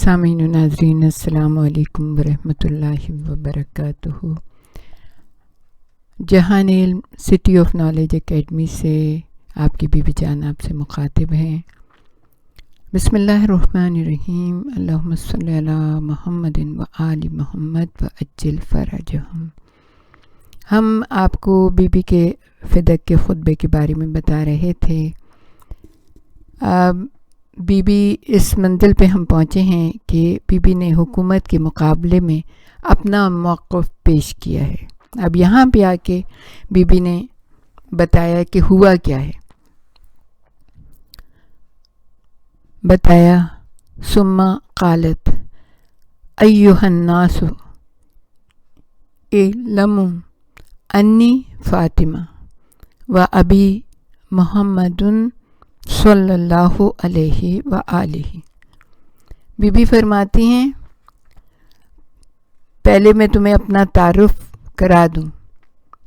سامعین و ناظرین السلام علیکم ورحمۃ اللہ وبرکاتہ۔ جہان علم سٹی آف نالج اکیڈمی سے آپ کی بیوی جان آپ سے مخاطب ہیں۔ بسم اللہ الرحمن الرحیم، اللہم صلی علی محمد و آل محمد و عجل فرجہم۔ ہم آپ کو بی بی کے فدق کے خطبے کے بارے میں بتا رہے تھے۔ بی بی اس منزل پہ ہم پہنچے ہیں کہ بی بی نے حکومت کے مقابلے میں اپنا موقف پیش کیا ہے۔ اب یہاں پہ آ کے بی بی نے بتایا کہ ہوا کیا ہے۔ بتایا ثم قالت ایھا الناس اعلموا انی فاطمہ و ابی محمد صلی اللہ علیہ وآلہ۔ بی بی فرماتی ہیں پہلے میں تمہیں اپنا تعارف کرا دوں،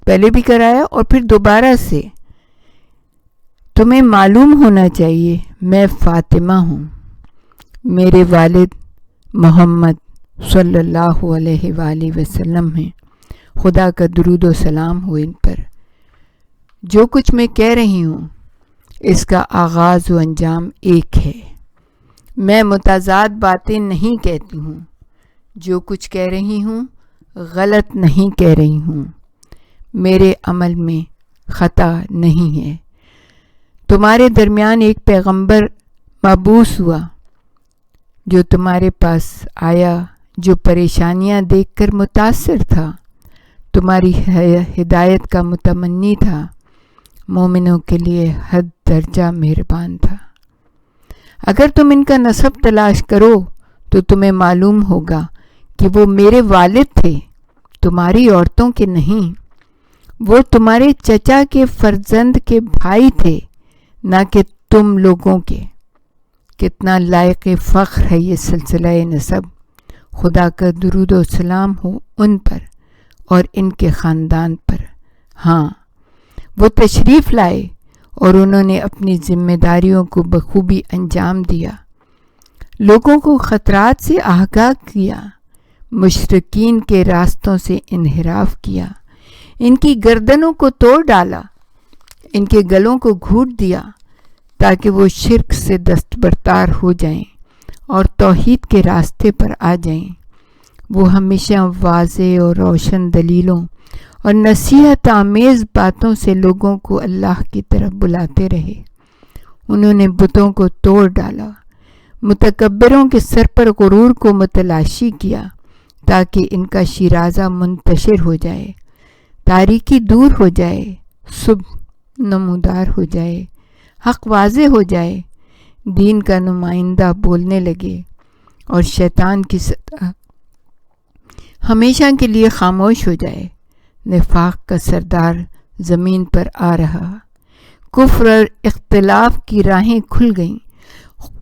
پہلے بھی کرایا اور پھر دوبارہ سے تمہیں معلوم ہونا چاہیے میں فاطمہ ہوں، میرے والد محمد صلی اللہ علیہ وآلہ وسلم ہیں، خدا کا درود و سلام ہو ان پر۔ جو کچھ میں کہہ رہی ہوں اس کا آغاز و انجام ایک ہے، میں متضاد باتیں نہیں کہتی ہوں، جو کچھ کہہ رہی ہوں غلط نہیں کہہ رہی ہوں، میرے عمل میں خطا نہیں ہے۔ تمہارے درمیان ایک پیغمبر مبعوث ہوا جو تمہارے پاس آیا، جو پریشانیاں دیکھ کر متاثر تھا، تمہاری ہدایت کا متمنی تھا، مومنوں کے لیے حد درجہ مہربان تھا۔ اگر تم ان کا نسب تلاش کرو تو تمہیں معلوم ہوگا کہ وہ میرے والد تھے، تمہاری عورتوں کے نہیں، وہ تمہارے چچا کے فرزند کے بھائی تھے، نہ کہ تم لوگوں کے۔ کتنا لائق فخر ہے یہ سلسلہ نسب، خدا کا درود و سلام ہو ان پر اور ان کے خاندان پر۔ ہاں، وہ تشریف لائے اور انہوں نے اپنی ذمہ داریوں کو بخوبی انجام دیا، لوگوں کو خطرات سے آگاہ کیا، مشرکین کے راستوں سے انحراف کیا، ان کی گردنوں کو توڑ ڈالا، ان کے گلوں کو گھونٹ دیا تاکہ وہ شرک سے دستبردار ہو جائیں اور توحید کے راستے پر آ جائیں۔ وہ ہمیشہ واضح اور روشن دلیلوں اور نصیحت آمیز باتوں سے لوگوں کو اللہ کی طرف بلاتے رہے۔ انہوں نے بتوں کو توڑ ڈالا، متکبروں کے سر پر غرور کو متلاشی کیا تاکہ ان کا شیرازہ منتشر ہو جائے، تاریکی دور ہو جائے، صبح نمودار ہو جائے، حق واضح ہو جائے، دین کا نمائندہ بولنے لگے اور شیطان کی صدا ہمیشہ کے لیے خاموش ہو جائے۔ نفاق کا سردار زمین پر آ رہا، کفر اور اختلاف کی راہیں کھل گئیں،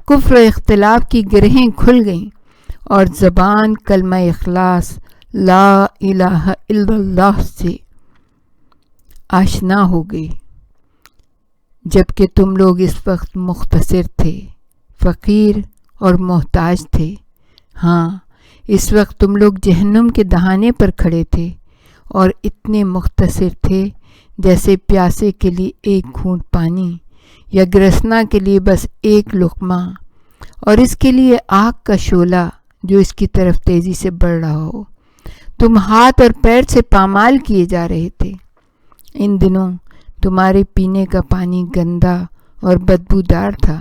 کفر و اختلاف کی گرہیں کھل گئیں اور زبان کلمہ اخلاص لا الہ الا اللہ سے آشنا ہو گئی۔ جبکہ تم لوگ اس وقت مختصر تھے، فقیر اور محتاج تھے۔ ہاں، اس وقت تم لوگ جہنم کے دہانے پر کھڑے تھے اور اتنے مختصر تھے جیسے پیاسے کے لیے ایک گھونٹ پانی یا گرسنا کے لیے بس ایک لقمہ، اور اس کے لیے آگ کا شعلہ جو اس کی طرف تیزی سے بڑھ رہا ہو۔ تم ہاتھ اور پیر سے پامال کیے جا رہے تھے۔ ان دنوں تمہارے پینے کا پانی گندا اور بدبودار تھا،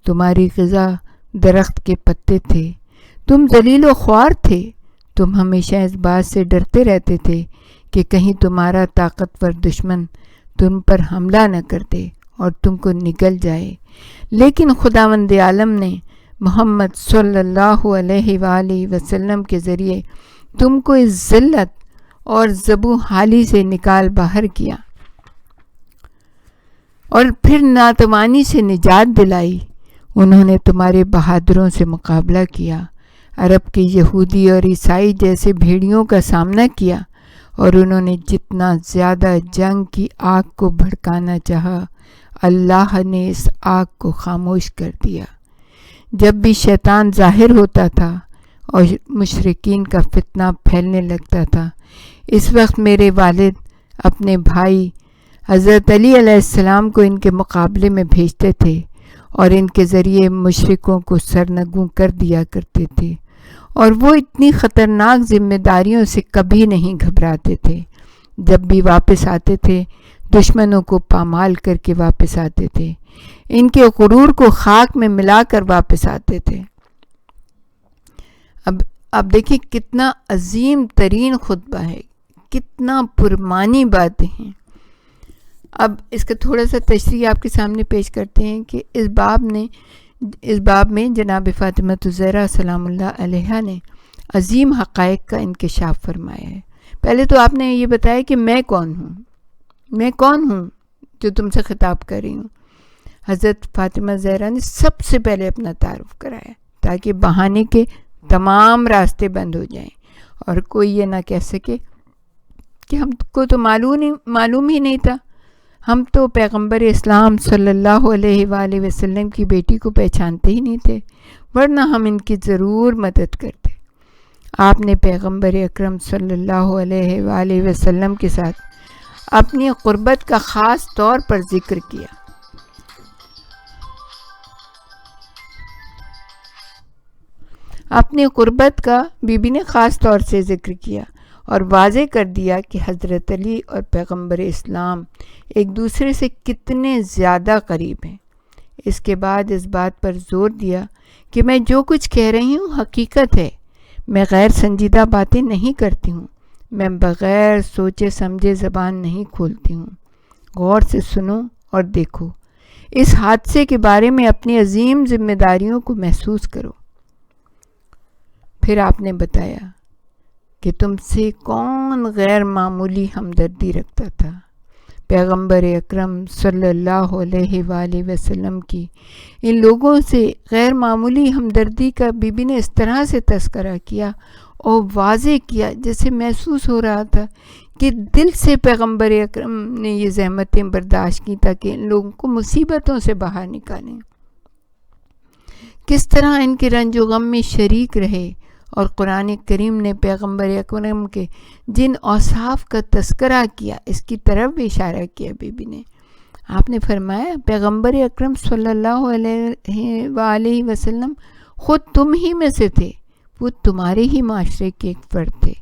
تمہاری غذا درخت کے پتے تھے، تم ذلیل و خوار تھے، تم ہمیشہ اس بات سے ڈرتے رہتے تھے کہ کہیں تمہارا طاقتور دشمن تم پر حملہ نہ کر دے اور تم کو نگل جائے۔ لیکن خداوند عالم نے محمد صلی اللہ علیہ وآلہ وسلم کے ذریعے تم کو اس ذلت اور ذبح حالی سے نکال باہر کیا اور پھر ناتوانی سے نجات دلائی۔ انہوں نے تمہارے بہادروں سے مقابلہ کیا، عرب کے یہودی اور عیسائی جیسے بھیڑیوں کا سامنا کیا، اور انہوں نے جتنا زیادہ جنگ کی آگ کو بھڑکانا چاہا، اللہ نے اس آگ کو خاموش کر دیا۔ جب بھی شیطان ظاہر ہوتا تھا اور مشرکین کا فتنہ پھیلنے لگتا تھا، اس وقت میرے والد اپنے بھائی حضرت علی علیہ السلام کو ان کے مقابلے میں بھیجتے تھے اور ان کے ذریعے مشرکوں کو سرنگوں کر دیا کرتے تھے، اور وہ اتنی خطرناک ذمہ داریوں سے کبھی نہیں گھبراتے تھے۔ جب بھی واپس آتے تھے دشمنوں کو پامال کر کے واپس آتے تھے، ان کے غرور کو خاک میں ملا کر واپس آتے تھے۔ اب دیکھیں کتنا عظیم ترین خطبہ ہے، کتنا پرمانی باتیں ہیں۔ اب اس کا تھوڑا سا تشریح آپ کے سامنے پیش کرتے ہیں کہ اس باب میں جناب فاطمہ الزہرا سلام اللہ علیہا نے عظیم حقائق کا انکشاف فرمایا ہے۔ پہلے تو آپ نے یہ بتایا کہ میں کون ہوں جو تم سے خطاب کر رہی ہوں۔ حضرت فاطمہ زہرا نے سب سے پہلے اپنا تعارف کرایا تاکہ بہانے کے تمام راستے بند ہو جائیں اور کوئی یہ نہ کہہ سکے کہ ہم کو تو معلوم ہی نہیں تھا، ہم تو پیغمبر اسلام صلی اللہ علیہ وآلہ وسلم کی بیٹی کو پہچانتے ہی نہیں تھے، ورنہ ہم ان کی ضرور مدد کرتے۔ آپ نے پیغمبر اکرم صلی اللہ علیہ وآلہ وسلم کے ساتھ اپنی قربت کا خاص طور پر ذکر کیا۔ اپنی قربت کا بی بی نے خاص طور سے ذکر کیا اور واضح کر دیا کہ حضرت علی اور پیغمبر اسلام ایک دوسرے سے کتنے زیادہ قریب ہیں۔ اس کے بعد اس بات پر زور دیا کہ میں جو کچھ کہہ رہی ہوں حقیقت ہے، میں غیر سنجیدہ باتیں نہیں کرتی ہوں، میں بغیر سوچے سمجھے زبان نہیں کھولتی ہوں۔ غور سے سنو اور دیکھو، اس حادثے کے بارے میں اپنی عظیم ذمہ داریوں کو محسوس کرو۔ پھر آپ نے بتایا کہ تم سے کون غیر معمولی ہمدردی رکھتا تھا۔ پیغمبر اکرم صلی اللہ علیہ وآلہ وسلم کی ان لوگوں سے غیر معمولی ہمدردی کا بی بی نے اس طرح سے تذکرہ کیا اور واضح کیا جیسے محسوس ہو رہا تھا کہ دل سے پیغمبر اکرم نے یہ زحمتیں برداشت کی تاکہ ان لوگوں کو مصیبتوں سے باہر نکالیں۔ کس طرح ان کے رنج و غم میں شریک رہے، اور قرآن کریم نے پیغمبر اکرم کے جن اوصاف کا تذکرہ کیا اس کی طرف بھی اشارہ کیا بی بی نے۔ آپ نے فرمایا پیغمبر اکرم صلی اللہ علیہ وآلہ وسلم خود تم ہی میں سے تھے، وہ تمہارے ہی معاشرے کے ایک فرد تھے،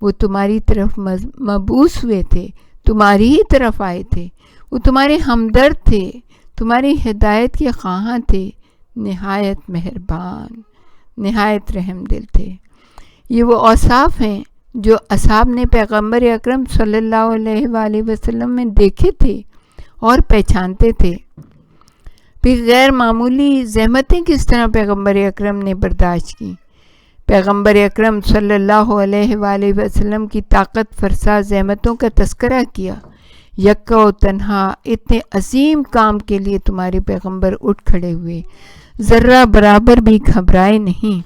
وہ تمہاری طرف مبعوث ہوئے تھے، تمہاری ہی طرف آئے تھے، وہ تمہارے ہمدرد تھے، تمہاری ہدایت کے خواہاں تھے، نہایت مہربان، نہایت رحم دل تھے۔ یہ وہ اوصاف ہیں جو اصحاب نے پیغمبر اکرم صلی اللہ علیہ وآلہ وسلم میں دیکھے تھے اور پہچانتے تھے۔ پھر غیر معمولی زحمتیں کس طرح پیغمبر اکرم نے برداشت کی۔ پیغمبر اکرم صلی اللہ علیہ وآلہ وسلم کی طاقت فرسا زحمتوں کا تذکرہ کیا۔ یکا و تنہا اتنے عظیم کام کے لیے تمہارے پیغمبر اٹھ کھڑے ہوئے، ذرہ برابر بھی گھبرائے نہیں،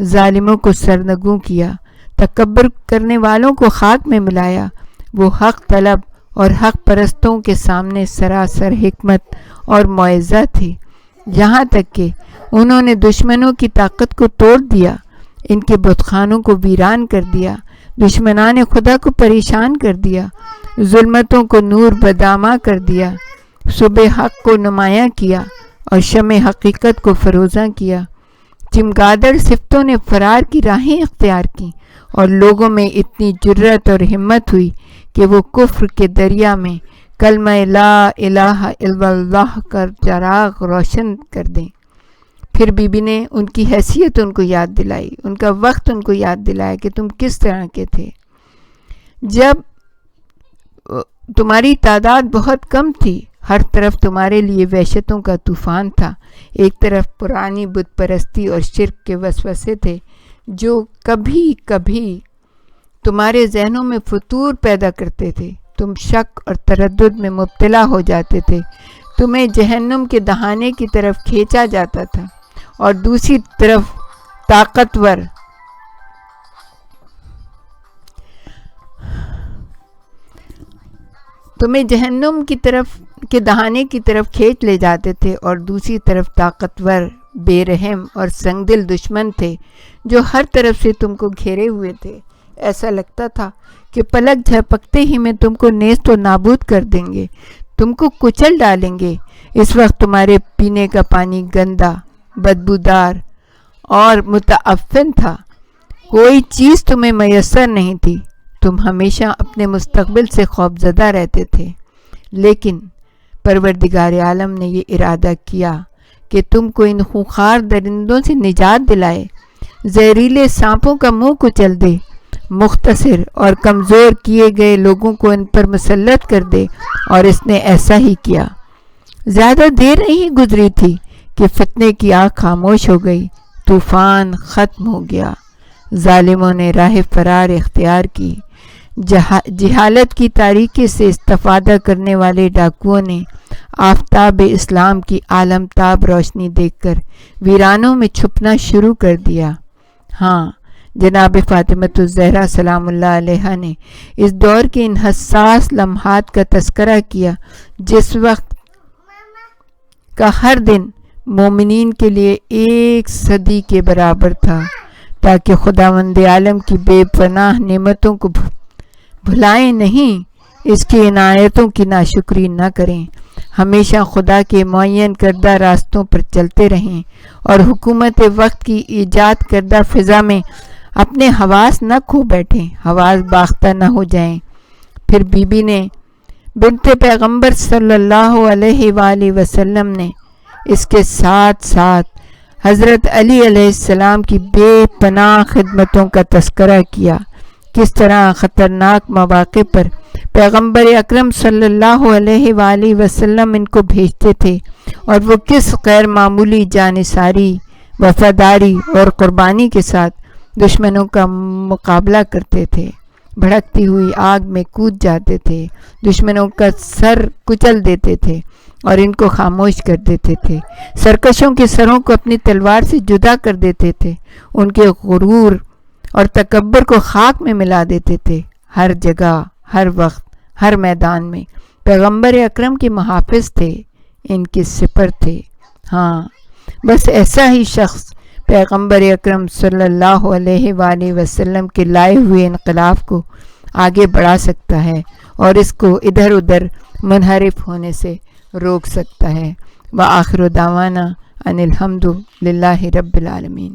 ظالموں کو سرنگوں کیا، تکبر کرنے والوں کو خاک میں ملایا۔ وہ حق طلب اور حق پرستوں کے سامنے سراسر حکمت اور معجزہ تھے، یہاں تک کہ انہوں نے دشمنوں کی طاقت کو توڑ دیا، ان کے بت خانوں کو ویران کر دیا، دشمنان خدا کو پریشان کر دیا، ظلمتوں کو نور بدامہ کر دیا، صبح حق کو نمایاں کیا اور شمع حقیقت کو فروزاں کیا۔ چمگادڑ صفتوں نے فرار کی راہیں اختیار کیں اور لوگوں میں اتنی جرأت اور ہمت ہوئی کہ وہ کفر کے دریا میں کلمہ لا الہ الا اللہ کا چراغ روشن کر دیں۔ پھر بی بی نے ان کی حیثیت ان کو یاد دلائی، ان کا وقت ان کو یاد دلایا کہ تم کس طرح کے تھے۔ جب تمہاری تعداد بہت کم تھی، ہر طرف تمہارے لیے وحشتوں کا طوفان تھا۔ ایک طرف پرانی بت پرستی اور شرک کے وسوسے تھے جو کبھی کبھی تمہارے ذہنوں میں فتور پیدا کرتے تھے، تم شک اور تردد میں مبتلا ہو جاتے تھے، تمہیں جہنم کے دہانے کی طرف کھینچا جاتا تھا، اور دوسری طرف طاقتور تمہیں جہنم کی طرف کے دہانے کی طرف کھینچ لے جاتے تھے، اور دوسری طرف طاقتور بے رحم اور سنگ دل دشمن تھے جو ہر طرف سے تم کو گھیرے ہوئے تھے۔ ایسا لگتا تھا کہ پلک جھپکتے ہی میں تم کو نیست و نابود کر دیں گے، تم کو کچل ڈالیں گے۔ اس وقت تمہارے پینے کا پانی گندا، بدبودار اور متعفن تھا، کوئی چیز تمہیں میسر نہیں تھی، تم ہمیشہ اپنے مستقبل سے خوفزدہ رہتے تھے۔ لیکن پروردگار عالم نے یہ ارادہ کیا کہ تم کو ان خونخوار درندوں سے نجات دلائے، زہریلے سانپوں کا منہ کچل دے، مختصر اور کمزور کیے گئے لوگوں کو ان پر مسلط کر دے، اور اس نے ایسا ہی کیا۔ زیادہ دیر نہیں گزری تھی کہ فتنے کی آگ خاموش ہو گئی، طوفان ختم ہو گیا، ظالموں نے راہ فرار اختیار کی، جہالت کی تاریکی سے استفادہ کرنے والے ڈاکوؤں نے آفتاب اسلام کی عالمتاب روشنی دیکھ کر ویرانوں میں چھپنا شروع کر دیا۔ ہاں، جناب فاطمۃ الزہرا سلام اللہ علیہا نے اس دور کے ان حساس لمحات کا تذکرہ کیا جس وقت کا ہر دن مومنین کے لیے 1 صدی کے برابر تھا، تاکہ خداوند عالم کی بے پناہ نعمتوں کو بھلائیں نہیں، اس کی عنایتوں کی ناشکری نہ کریں، ہمیشہ خدا کے معین کردہ راستوں پر چلتے رہیں، اور حکومت وقت کی ایجاد کردہ فضا میں اپنے حواس نہ کھو بیٹھیں، حواس باختہ نہ ہو جائیں۔ پھر بی بی نے بنت پیغمبر صلی اللہ علیہ وآلہ وسلم نے اس کے ساتھ ساتھ حضرت علی علیہ السلام کی بے پناہ خدمتوں کا تذکرہ کیا، کس طرح خطرناک مواقع پر پیغمبر اکرم صلی اللہ علیہ وآلہ وسلم ان کو بھیجتے تھے، اور وہ کس غیر معمولی جانثاری، وفاداری اور قربانی کے ساتھ دشمنوں کا مقابلہ کرتے تھے، بھڑکتی ہوئی آگ میں کود جاتے تھے، دشمنوں کا سر کچل دیتے تھے اور ان کو خاموش کر دیتے تھے، سرکشوں کے سروں کو اپنی تلوار سے جدا کر دیتے تھے، ان کے غرور اور تکبر کو خاک میں ملا دیتے تھے۔ ہر جگہ، ہر وقت، ہر میدان میں پیغمبر اکرم کے محافظ تھے، ان کے سپر تھے۔ ہاں، بس ایسا ہی شخص پیغمبر اکرم صلی اللہ علیہ وآلہ وسلم کے لائے ہوئے انقلاب کو آگے بڑھا سکتا ہے اور اس کو ادھر ادھر منحرف ہونے سے روک سکتا ہے۔ وآخر دعوانا ان الحمد للہ رب العالمین۔